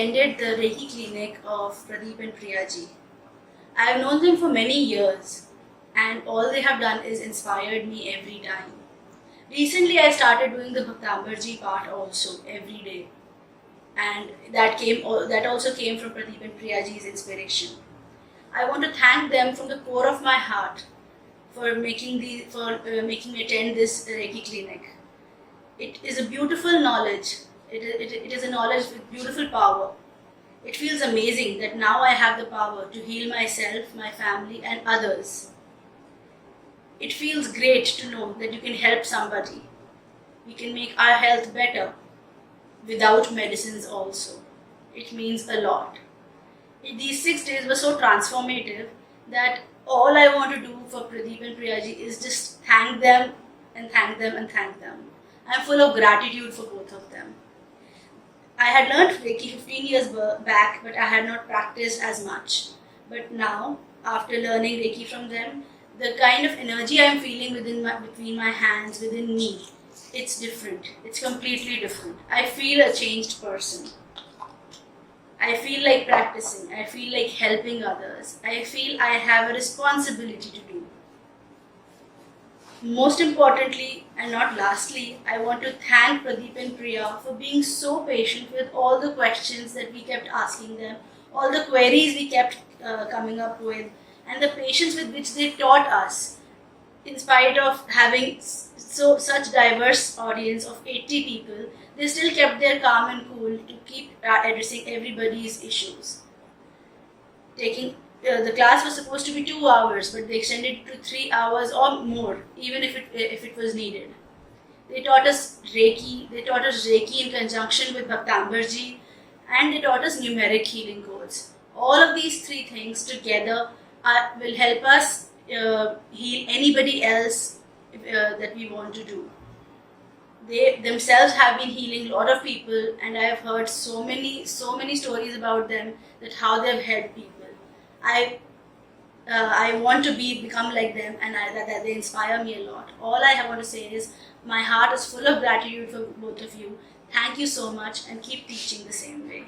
attended the Reiki clinic of Pradeep and Priyaji. I have known them for many years, and all they have done is inspired me every time. Recently, I started doing the Bhaktamar part also every day, and that also came from Pradeep and Priyaji's inspiration. I want to thank them from the core of my heart for making me attend this Reiki clinic. It is a beautiful knowledge. It is a knowledge with beautiful power. It feels amazing that now I have the power to heal myself, my family, and others. It feels great to know that you can help somebody. We can make our health better without medicines also. It means a lot. These 6 days were so transformative that all I want to do for Pradeep and Priyaji is just thank them and thank them and thank them. I'm full of gratitude for both of them. I had learned Reiki 15 years back, but I had not practiced as much. But now, after learning Reiki from them, the kind of energy I'm feeling between my hands, within me, it's different. It's completely different. I feel a changed person. I feel like practicing. I feel like helping others. I feel I have a responsibility to do. Most importantly, and not lastly, I want to thank Pradeep and Priya for being so patient with all the questions that we kept asking them, all the queries we kept coming up with, and the patience with which they taught us. In spite of having such diverse audience of 80 people, they still kept their calm and cool to keep addressing everybody's issues. The class was supposed to be 2 hours, but they extended it to 3 hours or more, even if it was needed. They taught us Reiki. They taught us Reiki in conjunction with Bhaktamar and they taught us numeric healing codes. All of these 3 things together will help us heal anybody else that we want to do. They themselves have been healing a lot of people, and I have heard so many stories about them, that how they have helped people. I want to become like them, and that they inspire me a lot. All I want to say is my heart is full of gratitude for both of you. Thank you so much, and keep teaching the same way.